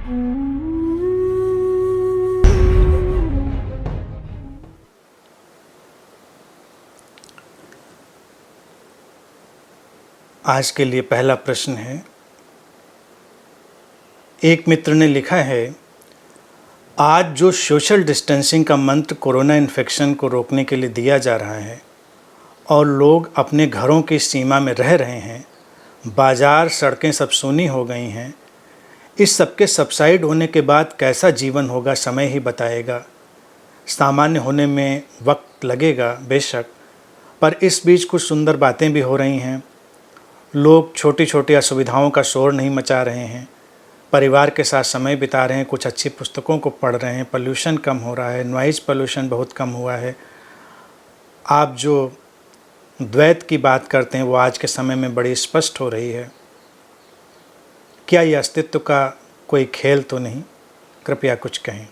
आज के लिए पहला प्रश्न है। एक मित्र ने लिखा है, आज जो सोशल डिस्टेंसिंग का मंत्र कोरोना इन्फेक्शन को रोकने के लिए दिया जा रहा है और लोग अपने घरों की सीमा में रह रहे हैं, बाज़ार सड़कें सब सूनी हो गई हैं, इस सब के सबसाइड होने के बाद कैसा जीवन होगा समय ही बताएगा। सामान्य होने में वक्त लगेगा बेशक, पर इस बीच कुछ सुंदर बातें भी हो रही हैं। लोग छोटी छोटी असुविधाओं का शोर नहीं मचा रहे हैं, परिवार के साथ समय बिता रहे हैं, कुछ अच्छी पुस्तकों को पढ़ रहे हैं, पोल्यूशन कम हो रहा है, नॉइज़ पोल्यूशन बहुत कम हुआ है। आप जो द्वैत की बात करते हैं वो आज के समय में बड़ी स्पष्ट हो रही है। क्या ये अस्तित्व का कोई खेल तो नहीं? कृपया कुछ कहें।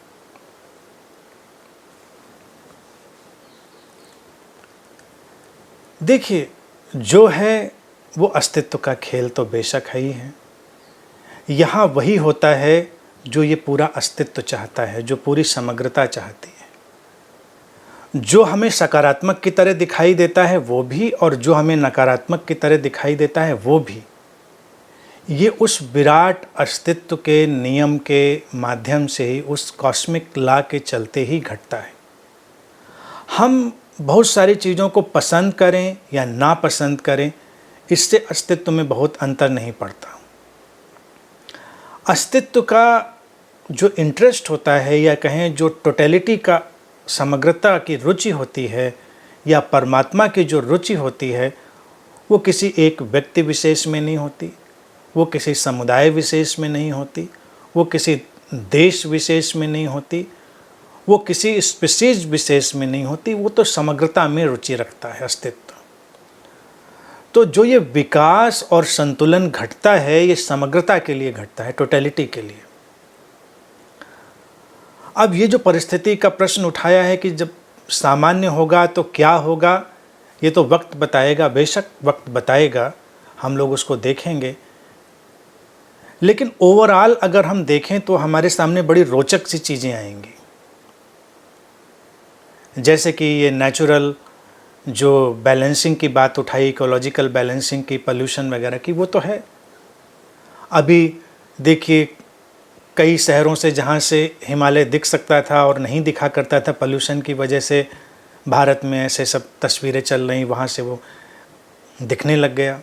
देखिए, जो है वो अस्तित्व का खेल तो बेशक है ही है। यहाँ वही होता है जो ये पूरा अस्तित्व चाहता है, जो पूरी समग्रता चाहती है। जो हमें सकारात्मक की तरह दिखाई देता है वो भी, और जो हमें नकारात्मक की तरह दिखाई देता है वो भी, ये उस विराट अस्तित्व के नियम के माध्यम से ही, उस कॉस्मिक लॉ के चलते ही घटता है। हम बहुत सारी चीज़ों को पसंद करें या नापसंद करें, इससे अस्तित्व में बहुत अंतर नहीं पड़ता। अस्तित्व का जो इंटरेस्ट होता है, या कहें जो टोटलिटी का, समग्रता की रुचि होती है, या परमात्मा की जो रुचि होती है, वो किसी एक व्यक्ति विशेष में नहीं होती, वो किसी समुदाय विशेष में नहीं होती, वो किसी देश विशेष में नहीं होती, वो किसी स्पीशीज विशेष में नहीं होती। वो तो समग्रता में रुचि रखता है अस्तित्व। तो जो ये विकास और संतुलन घटता है, ये समग्रता के लिए घटता है, टोटलिटी के लिए। अब ये जो परिस्थिति का प्रश्न उठाया है कि जब सामान्य होगा तो क्या होगा, ये तो वक्त बताएगा। बेशक वक्त बताएगा, हम लोग उसको देखेंगे। लेकिन ओवरऑल अगर हम देखें तो हमारे सामने बड़ी रोचक सी चीज़ें आएंगी। जैसे कि ये नेचुरल जो बैलेंसिंग की बात उठाई, इकोलॉजिकल बैलेंसिंग की, पोल्यूशन वगैरह की, वो तो है। अभी देखिए, कई शहरों से जहाँ से हिमालय दिख सकता था और नहीं दिखा करता था पोल्यूशन की वजह से, भारत में ऐसे सब तस्वीरें चल रही, वहाँ से वो दिखने लग गया।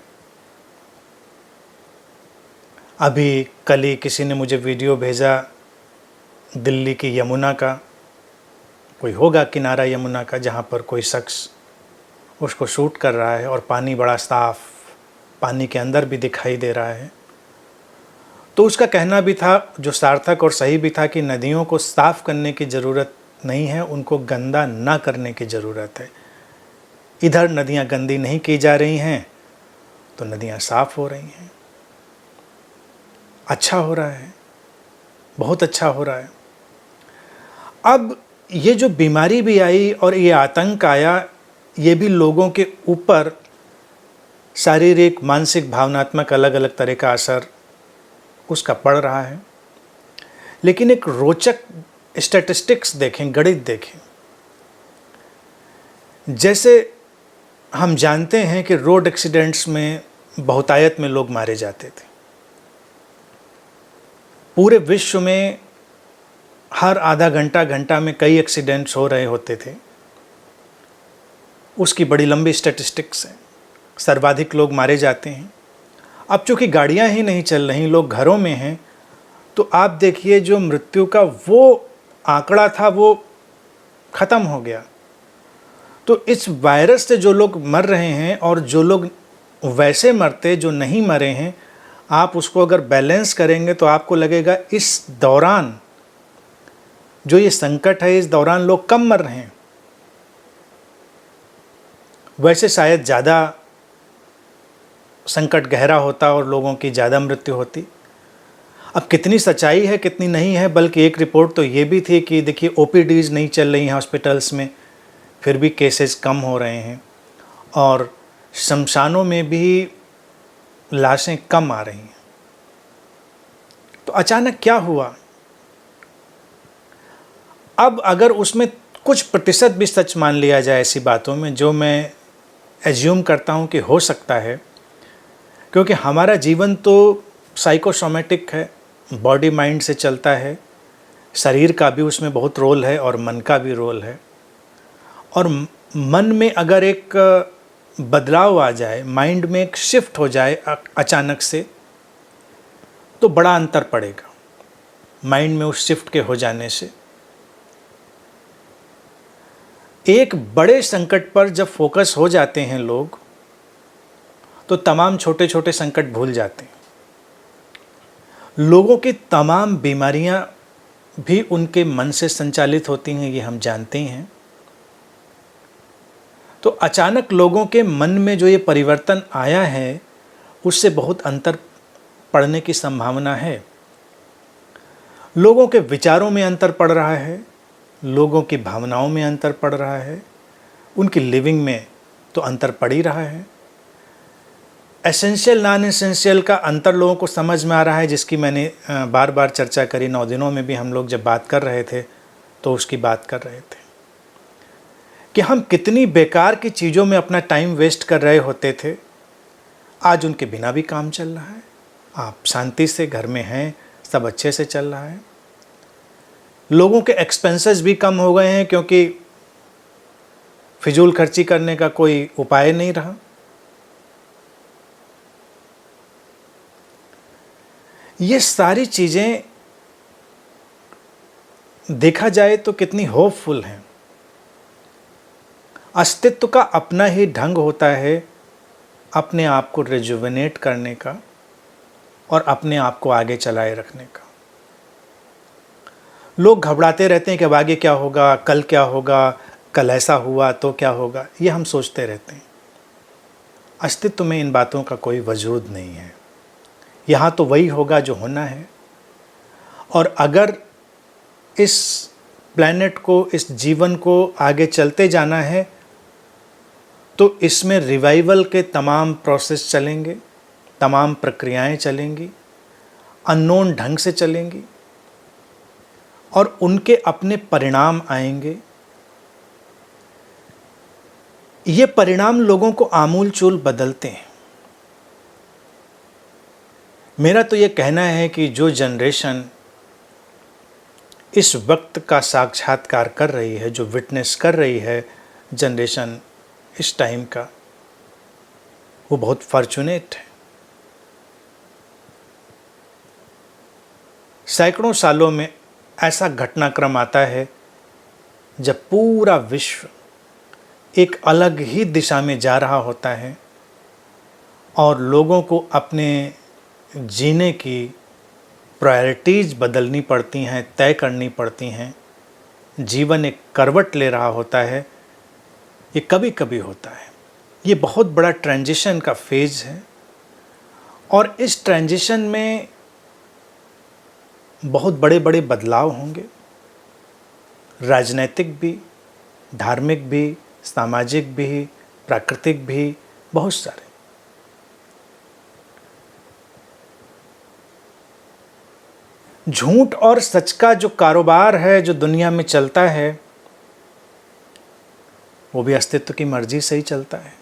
अभी कल ही किसी ने मुझे वीडियो भेजा दिल्ली की यमुना का, कोई होगा किनारा यमुना का, जहाँ पर कोई शख्स उसको शूट कर रहा है और पानी बड़ा साफ पानी के अंदर भी दिखाई दे रहा है। तो उसका कहना भी था, जो सार्थक और सही भी था, कि नदियों को साफ़ करने की ज़रूरत नहीं है, उनको गंदा ना करने की ज़रूरत है। इधर नदियाँ गंदी नहीं की जा रही हैं तो नदियाँ साफ़ हो रही हैं। अच्छा हो रहा है, बहुत अच्छा हो रहा है। अब ये जो बीमारी भी आई और ये आतंक आया, ये भी लोगों के ऊपर शारीरिक, मानसिक, भावनात्मक अलग अलग तरह का असर उसका पड़ रहा है। लेकिन एक रोचक स्टैटिस्टिक्स देखें, गणित देखें। जैसे हम जानते हैं कि रोड एक्सीडेंट्स में बहुतायत में लोग मारे जाते थे। पूरे विश्व में हर आधा घंटा में कई एक्सीडेंट्स हो रहे होते थे। उसकी बड़ी लंबी स्टैटिस्टिक्स है, सर्वाधिक लोग मारे जाते हैं। अब चूँकि गाड़ियाँ ही नहीं चल रही, लोग घरों में हैं, तो आप देखिए जो मृत्यु का वो आंकड़ा था वो ख़त्म हो गया। तो इस वायरस से जो लोग मर रहे हैं और जो लोग वैसे मरते जो नहीं मरे हैं, आप उसको अगर बैलेंस करेंगे तो आपको लगेगा इस दौरान जो ये संकट है, इस दौरान लोग कम मर रहे हैं। वैसे शायद ज़्यादा संकट गहरा होता और लोगों की ज़्यादा मृत्यु होती। अब कितनी सच्चाई है कितनी नहीं है, बल्कि एक रिपोर्ट तो ये भी थी कि देखिए ओपीडीज़ नहीं चल रही हैं हॉस्पिटल्स में, फिर भी केसेस कम हो रहे हैं, और शमशानों में भी लाशें कम आ रही हैं। तो अचानक क्या हुआ अब अगर उसमें कुछ प्रतिशत भी सच मान लिया जाए ऐसी बातों में, जो मैं एज्यूम करता हूँ कि हो सकता है, क्योंकि हमारा जीवन तो साइकोसोमेटिक है, बॉडी माइंड से चलता है, शरीर का भी उसमें बहुत रोल है और मन का भी रोल है। और मन में अगर एक बदलाव आ जाए, माइंड में एक शिफ्ट हो जाए अचानक से, तो बड़ा अंतर पड़ेगा माइंड में उस शिफ्ट के हो जाने से। एक बड़े संकट पर जब फोकस हो जाते हैं लोग, तो तमाम छोटे छोटे संकट भूल जाते हैं। लोगों की तमाम बीमारियां भी उनके मन से संचालित होती हैं, ये हम जानते हैं। तो अचानक लोगों के मन में जो ये परिवर्तन आया है, उससे बहुत अंतर पड़ने की संभावना है। लोगों के विचारों में अंतर पड़ रहा है, लोगों की भावनाओं में अंतर पड़ रहा है, उनकी लिविंग में तो अंतर पड़ ही रहा है। एसेंशियल नॉन एसेंशियल का अंतर लोगों को समझ में आ रहा है, जिसकी मैंने बार बार चर्चा करी। 9 दिनों में भी हम लोग जब बात कर रहे थे तो उसकी बात कर रहे थे कि हम कितनी बेकार की चीज़ों में अपना टाइम वेस्ट कर रहे होते थे। आज उनके बिना भी काम चल रहा है, आप शांति से घर में हैं, सब अच्छे से चल रहा है। लोगों के एक्सपेंसेस भी कम हो गए हैं, क्योंकि फिजूल खर्ची करने का कोई उपाय नहीं रहा। ये सारी चीज़ें देखा जाए तो कितनी होपफुल हैं। अस्तित्व का अपना ही ढंग होता है अपने आप को रिजुविनेट करने का और अपने आप को आगे चलाए रखने का। लोग घबराते रहते हैं कि अब आगे क्या होगा, कल क्या होगा, कल ऐसा हुआ तो क्या होगा, ये हम सोचते रहते हैं। अस्तित्व में इन बातों का कोई वजूद नहीं है। यहाँ तो वही होगा जो होना है। और अगर इस प्लैनेट को, इस जीवन को आगे चलते जाना है, तो इसमें रिवाइवल के तमाम प्रोसेस चलेंगे, तमाम प्रक्रियाएं चलेंगी, अननोन ढंग से चलेंगी और उनके अपने परिणाम आएंगे। ये परिणाम लोगों को आमूल-चूल बदलते हैं। मेरा तो ये कहना है कि जो जनरेशन इस वक्त का साक्षात्कार कर रही है, जो विटनेस कर रही है जनरेशन इस टाइम का, वो बहुत फॉर्चुनेट है। सैकड़ों सालों में ऐसा घटनाक्रम आता है जब पूरा विश्व एक अलग ही दिशा में जा रहा होता है और लोगों को अपने जीने की प्रायोरिटीज़ बदलनी पड़ती हैं, तय करनी पड़ती हैं। जीवन एक करवट ले रहा होता है। ये कभी कभी होता है। ये बहुत बड़ा ट्रांजिशन का फेज है और इस ट्रांजिशन में बहुत बड़े बड़े बदलाव होंगे, राजनैतिक भी, धार्मिक भी, सामाजिक भी, प्राकृतिक भी, बहुत सारे। झूठ और सच का जो कारोबार है, जो दुनिया में चलता है, वो भी अस्तित्व की मर्जी से ही चलता है।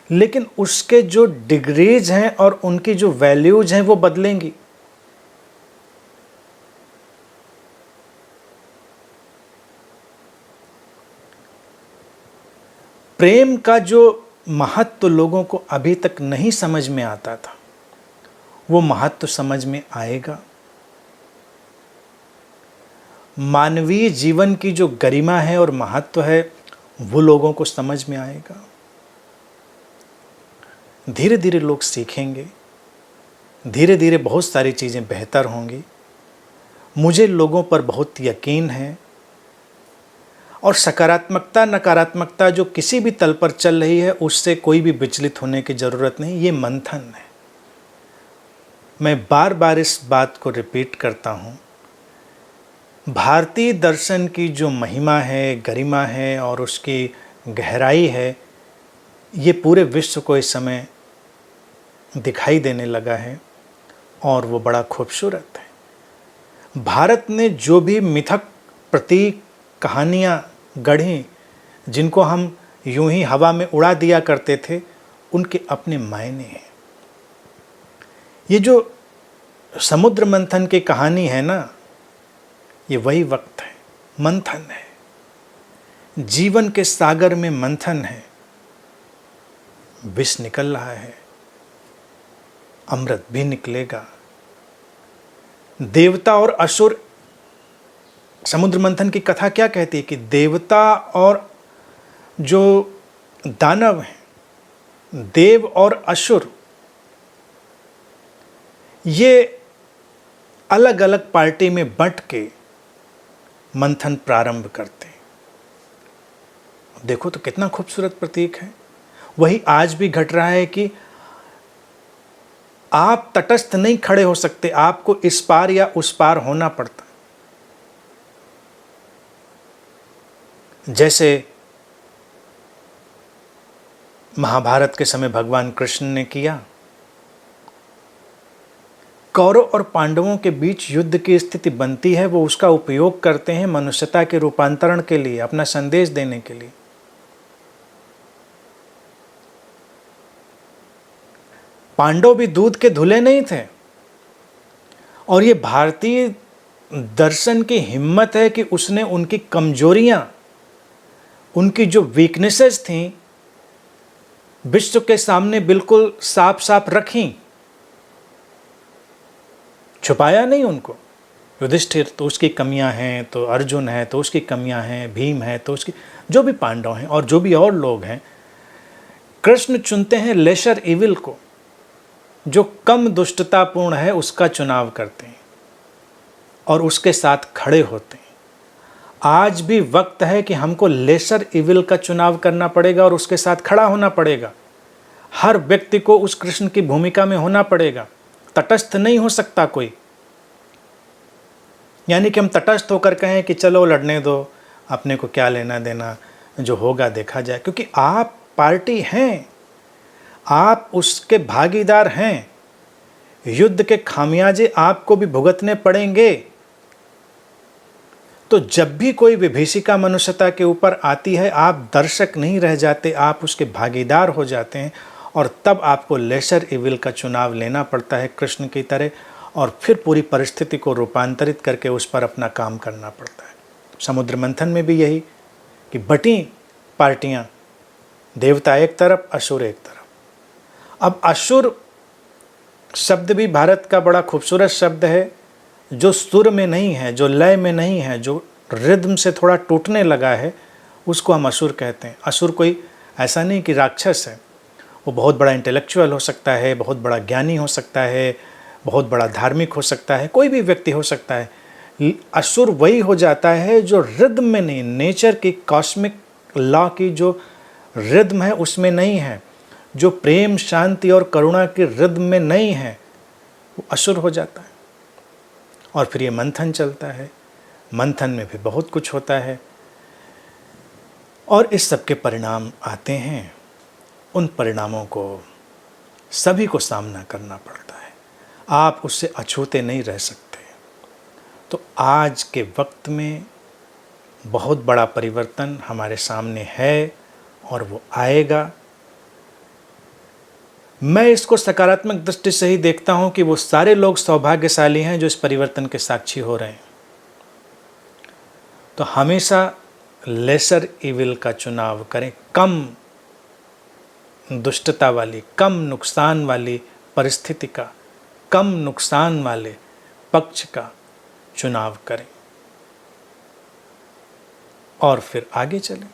लेकिन उसके जो डिग्रीज हैं और उनकी जो वैल्यूज हैं वो बदलेंगी। प्रेम का जो महत्व लोगों को अभी तक नहीं समझ में आता था, वो महत्व समझ में आएगा। मानवीय जीवन की जो गरिमा है और महत्व है, वो लोगों को समझ में आएगा। धीरे धीरे लोग सीखेंगे, धीरे धीरे बहुत सारी चीज़ें बेहतर होंगी। मुझे लोगों पर बहुत यकीन है और सकारात्मकता नकारात्मकता जो किसी भी तल पर चल रही है, उससे कोई भी विचलित होने की ज़रूरत नहीं। ये मंथन है। मैं बार बार इस बात को रिपीट करता हूँ। भारतीय दर्शन की जो महिमा है, गरिमा है और उसकी गहराई है, ये पूरे विश्व को इस समय दिखाई देने लगा है और वो बड़ा खूबसूरत है। भारत ने जो भी मिथक, प्रतीक, कहानियाँ गढ़ी, जिनको हम यूं ही हवा में उड़ा दिया करते थे, उनके अपने मायने हैं। ये जो समुद्र मंथन की कहानी है ना, ये वही वक्त है, मंथन है, जीवन के सागर में मंथन है। विष निकल रहा है, अमृत भी निकलेगा। देवता और असुर, समुद्र मंथन की कथा क्या कहती है कि देवता और जो दानव हैं, देव और असुर, ये अलग अलग पार्टी में बंट के मंथन प्रारंभ करते हैं। देखो तो कितना खूबसूरत प्रतीक है। वही आज भी घट रहा है कि आप तटस्थ नहीं खड़े हो सकते, आपको इस पार या उस पार होना पड़ता। जैसे महाभारत के समय भगवान कृष्ण ने किया, कौरव और पांडवों के बीच युद्ध की स्थिति बनती है, वो उसका उपयोग करते हैं मनुष्यता के रूपांतरण के लिए, अपना संदेश देने के लिए। पांडव भी दूध के धुले नहीं थे। और ये भारतीय दर्शन की हिम्मत है कि उसने उनकी कमजोरियां, उनकी जो वीकनेसेस थीं, विश्व के सामने बिल्कुल साफ साफ रखी, छुपाया नहीं उनको। युधिष्ठिर तो उसकी कमियां हैं, तो अर्जुन है तो उसकी कमियां हैं, भीम है तो उसकी, जो भी पांडव हैं और जो भी और लोग हैं, कृष्ण चुनते हैं लेशर इविल को, जो कम दुष्टतापूर्ण है उसका चुनाव करते हैं और उसके साथ खड़े होते हैं। आज भी वक्त है कि हमको लेसर इविल का चुनाव करना पड़ेगा और उसके साथ खड़ा होना पड़ेगा। हर व्यक्ति को उस कृष्ण की भूमिका में होना पड़ेगा, तटस्थ नहीं हो सकता कोई। यानी कि हम तटस्थ होकर कहें कि चलो लड़ने दो, अपने को क्या लेना देना, जो होगा देखा जाए, क्योंकि आप पार्टी हैं, आप उसके भागीदार हैं। युद्ध के खामियाजे आपको भी भुगतने पड़ेंगे। तो जब भी कोई विभीषिका मनुष्यता के ऊपर आती है, आप दर्शक नहीं रह जाते, आप उसके भागीदार हो जाते हैं। और तब आपको लेसर इविल का चुनाव लेना पड़ता है कृष्ण की तरह, और फिर पूरी परिस्थिति को रूपांतरित करके उस पर अपना काम करना पड़ता है। समुद्र मंथन में भी यही कि बटी पार्टियां, देवता एक तरफ, असुर एक तरफ। अब असुर शब्द भी भारत का बड़ा खूबसूरत शब्द है, जो सुर में नहीं है, जो लय में नहीं है, जो रिद्म से थोड़ा टूटने लगा है, उसको हम असुर कहते हैं। असुर कोई ऐसा नहीं कि राक्षस है, वो बहुत बड़ा इंटेलेक्चुअल हो सकता है, बहुत बड़ा ज्ञानी हो सकता है, बहुत बड़ा धार्मिक हो सकता है, कोई भी व्यक्ति हो सकता है। असुर वही हो जाता है जो रिद्म में नहीं, नेचर की कॉस्मिक लॉ की जो रिद्म है उसमें नहीं है, जो प्रेम, शांति और करुणा की रिद्म में नहीं है, वो असुर हो जाता है। और फिर ये मंथन चलता है, मंथन में भी बहुत कुछ होता है और इस सब के परिणाम आते हैं। उन परिणामों को सभी को सामना करना पड़ता है, आप उससे अछूते नहीं रह सकते। तो आज के वक्त में बहुत बड़ा परिवर्तन हमारे सामने है और वो आएगा। मैं इसको सकारात्मक दृष्टि से ही देखता हूं कि वो सारे लोग सौभाग्यशाली हैं जो इस परिवर्तन के साक्षी हो रहे हैं। तो हमेशा लेसर इविल का चुनाव करें, कम दुष्टता वाली, कम नुकसान वाली परिस्थिति का, कम नुकसान वाले पक्ष का चुनाव करें और फिर आगे चलें।